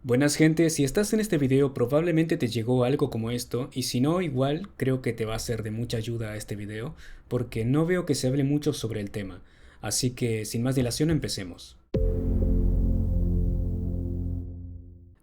Buenas gente, si estás en este video probablemente te llegó algo como esto y si no igual creo que te va a ser de mucha ayuda este video porque no veo que se hable mucho sobre el tema, así que sin más dilación empecemos.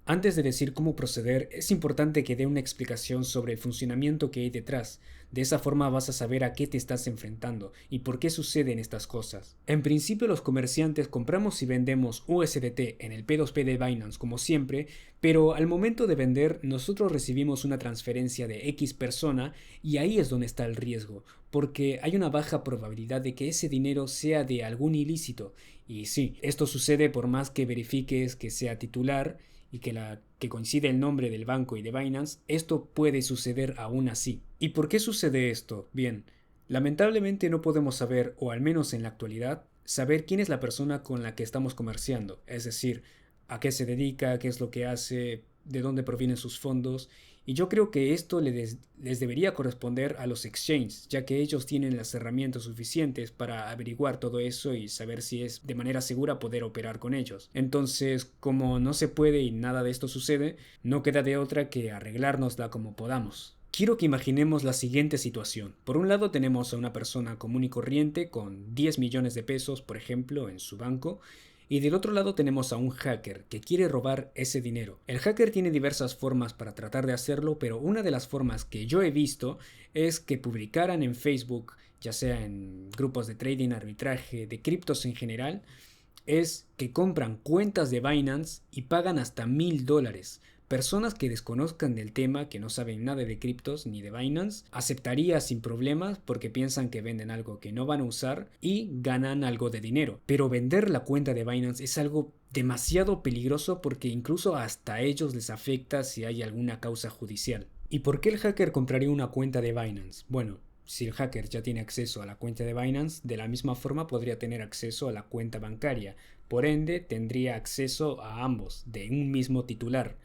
Antes de decir cómo proceder, es importante que dé una explicación sobre el funcionamiento que hay detrás. De esa forma vas a saber a qué te estás enfrentando y por qué suceden estas cosas. En principio los comerciantes compramos y vendemos USDT en el P2P de Binance como siempre, pero al momento de vender nosotros recibimos una transferencia de X persona y ahí es donde está el riesgo, porque hay una baja probabilidad de que ese dinero sea de algún ilícito. Y sí, esto sucede por más que verifiques que sea titular y que coincide el nombre del banco y de Binance, esto puede suceder aún así. ¿Y por qué sucede esto? Bien, lamentablemente no podemos saber, o al menos en la actualidad, saber quién es la persona con la que estamos comerciando, es decir, a qué se dedica, qué es lo que hace, de dónde provienen sus fondos, y yo creo que esto les debería corresponder a los exchanges, ya que ellos tienen las herramientas suficientes para averiguar todo eso y saber si es de manera segura poder operar con ellos. Entonces, como no se puede y nada de esto sucede, no queda de otra que arreglárnosla como podamos. Quiero que imaginemos la siguiente situación. Por un lado tenemos a una persona común y corriente con 10 millones de pesos, por ejemplo, en su banco, y del otro lado tenemos a un hacker que quiere robar ese dinero. El hacker tiene diversas formas para tratar de hacerlo, pero una de las formas que yo he visto es que publicaran en Facebook, ya sea en grupos de trading, arbitraje, de criptos en general, es que compran cuentas de Binance y pagan hasta $1000. Personas que desconozcan del tema, que no saben nada de criptos ni de Binance, aceptaría sin problemas porque piensan que venden algo que no van a usar y ganan algo de dinero. Pero vender la cuenta de Binance es algo demasiado peligroso porque incluso hasta a ellos les afecta si hay alguna causa judicial. ¿Y por qué el hacker compraría una cuenta de Binance? Bueno, si el hacker ya tiene acceso a la cuenta de Binance, de la misma forma podría tener acceso a la cuenta bancaria. Por ende, tendría acceso a ambos, de un mismo titular.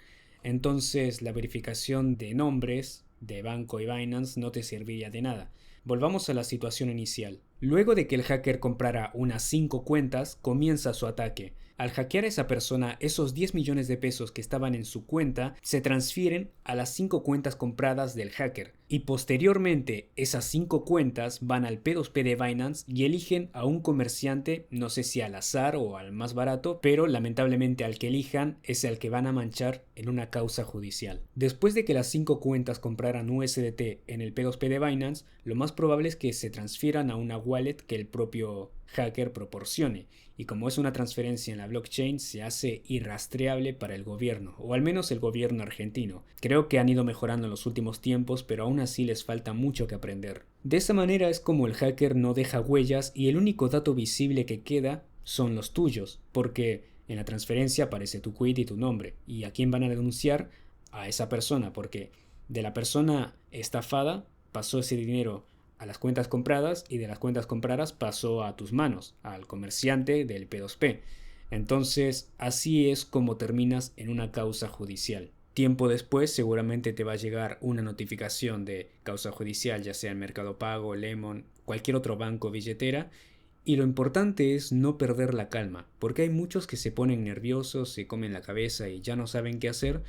Entonces, la verificación de nombres de banco y Binance no te serviría de nada. Volvamos a la situación inicial. Luego de que el hacker comprara unas 5 cuentas, comienza su ataque. Al hackear a esa persona, esos 10 millones de pesos que estaban en su cuenta se transfieren a las 5 cuentas compradas del hacker. Y posteriormente, esas 5 cuentas van al P2P de Binance y eligen a un comerciante, no sé si al azar o al más barato, pero lamentablemente al que elijan es el que van a manchar en una causa judicial. Después de que las 5 cuentas compraran USDT en el P2P de Binance, lo más probable es que se transfieran a una wallet que el propio hacker proporcione, y como es una transferencia en la blockchain se hace irrastreable para el gobierno, o al menos el gobierno argentino. Creo que han ido mejorando en los últimos tiempos, pero aún así les falta mucho que aprender. De esa manera es como el hacker no deja huellas y el único dato visible que queda son los tuyos, porque en la transferencia aparece tu quit y tu nombre, y a quién van a denunciar, a esa persona, porque de la persona estafada pasó ese dinero a las cuentas compradas y de las cuentas compradas pasó a tus manos, al comerciante del P2P. Entonces, así es como terminas en una causa judicial. Tiempo después seguramente te va a llegar una notificación de causa judicial, ya sea en Mercado Pago, Lemon, cualquier otro banco, billetera, y lo importante es no perder la calma, porque hay muchos que se ponen nerviosos, se comen la cabeza y ya no saben qué hacer,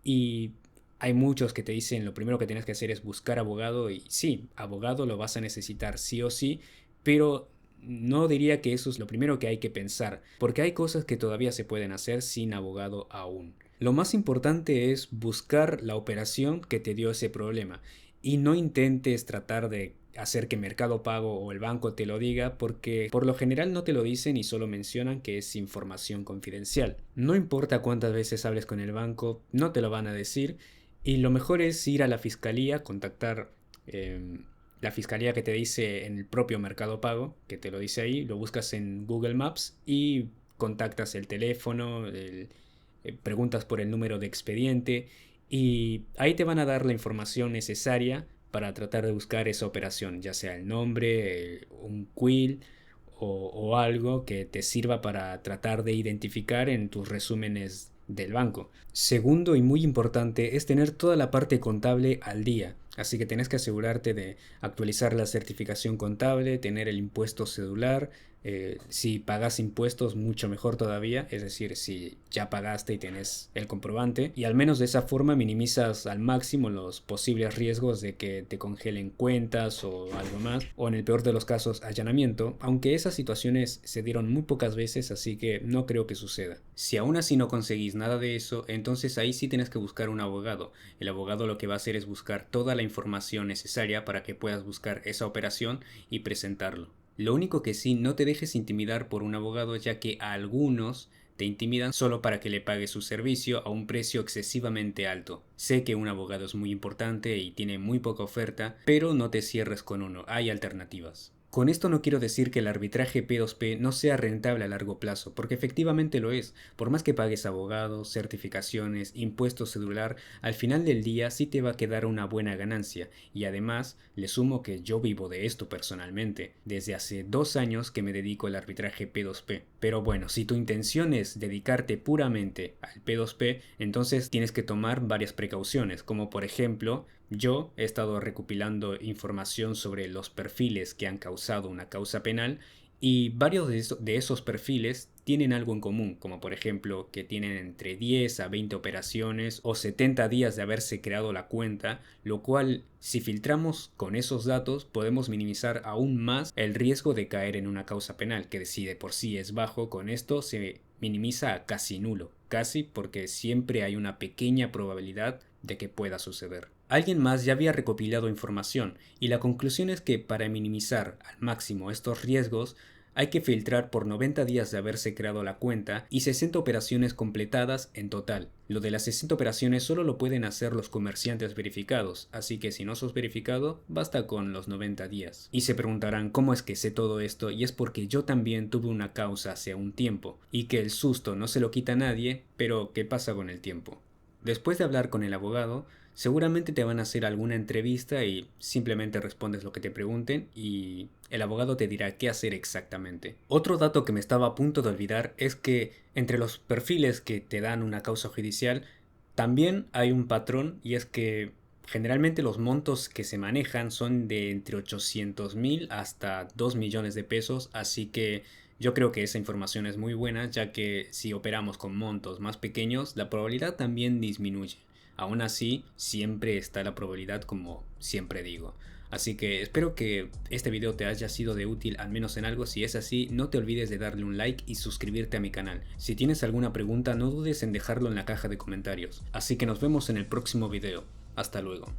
y hay muchos que te dicen lo primero que tienes que hacer es buscar abogado y sí, abogado lo vas a necesitar sí o sí, pero no diría que eso es lo primero que hay que pensar, porque hay cosas que todavía se pueden hacer sin abogado aún. Lo más importante es buscar la operación que te dio ese problema y no intentes tratar de hacer que Mercado Pago o el banco te lo diga porque por lo general no te lo dicen y solo mencionan que es información confidencial. No importa cuántas veces hables con el banco, no te lo van a decir y lo mejor es ir a la fiscalía, contactar la fiscalía que te dice en el propio Mercado Pago, que te lo dice ahí, lo buscas en Google Maps y contactas el teléfono, preguntas por el número de expediente y ahí te van a dar la información necesaria para tratar de buscar esa operación, ya sea el nombre, un quill o algo que te sirva para tratar de identificar en tus resúmenes del banco. Segundo y muy importante es tener toda la parte contable al día, así que tenés que asegurarte de actualizar la certificación contable, tener el impuesto cedular, Si pagas impuestos, mucho mejor todavía, es decir, si ya pagaste y tienes el comprobante, y al menos de esa forma minimizas al máximo los posibles riesgos de que te congelen cuentas o algo más, o en el peor de los casos allanamiento, aunque esas situaciones se dieron muy pocas veces, así que no creo que suceda. Si aún así no conseguís nada de eso, entonces ahí sí tienes que buscar un abogado. El abogado lo que va a hacer es buscar toda la información necesaria para que puedas buscar esa operación y presentarlo. Lo único que sí, no te dejes intimidar por un abogado, ya que a algunos te intimidan solo para que le pagues su servicio a un precio excesivamente alto. Sé que un abogado es muy importante y tiene muy poca oferta, pero no te cierres con uno, hay alternativas. Con esto no quiero decir que el arbitraje P2P no sea rentable a largo plazo, porque efectivamente lo es. Por más que pagues abogados, certificaciones, impuestos celular, al final del día sí te va a quedar una buena ganancia. Y además, le sumo que yo vivo de esto personalmente. Desde hace 2 años que me dedico al arbitraje P2P. Pero bueno, si tu intención es dedicarte puramente al P2P, entonces tienes que tomar varias precauciones, como por ejemplo, yo he estado recopilando información sobre los perfiles que han causado una causa penal y varios de esos perfiles tienen algo en común, como por ejemplo que tienen entre 10 a 20 operaciones o 70 días de haberse creado la cuenta, lo cual si filtramos con esos datos podemos minimizar aún más el riesgo de caer en una causa penal, que si de por sí es bajo, con esto se minimiza a casi nulo, casi porque siempre hay una pequeña probabilidad de que pueda suceder. Alguien más ya había recopilado información y la conclusión es que para minimizar al máximo estos riesgos hay que filtrar por 90 días de haberse creado la cuenta y 60 operaciones completadas en total. Lo de las 60 operaciones solo lo pueden hacer los comerciantes verificados, así que si no sos verificado, basta con los 90 días. Y se preguntarán cómo es que sé todo esto, y es porque yo también tuve una causa hace un tiempo, y que el susto no se lo quita a nadie, pero ¿qué pasa con el tiempo? Después de hablar con el abogado, seguramente te van a hacer alguna entrevista y simplemente respondes lo que te pregunten y el abogado te dirá qué hacer exactamente. Otro dato que me estaba a punto de olvidar es que entre los perfiles que te dan una causa judicial también hay un patrón, y es que generalmente los montos que se manejan son de entre 800,000 hasta 2 millones de pesos, así que yo creo que esa información es muy buena, ya que si operamos con montos más pequeños, la probabilidad también disminuye. Aún así, siempre está la probabilidad, como siempre digo. Así que espero que este video te haya sido de útil al menos en algo. Si es así, no te olvides de darle un like y suscribirte a mi canal. Si tienes alguna pregunta, no dudes en dejarlo en la caja de comentarios. Así que nos vemos en el próximo video. Hasta luego.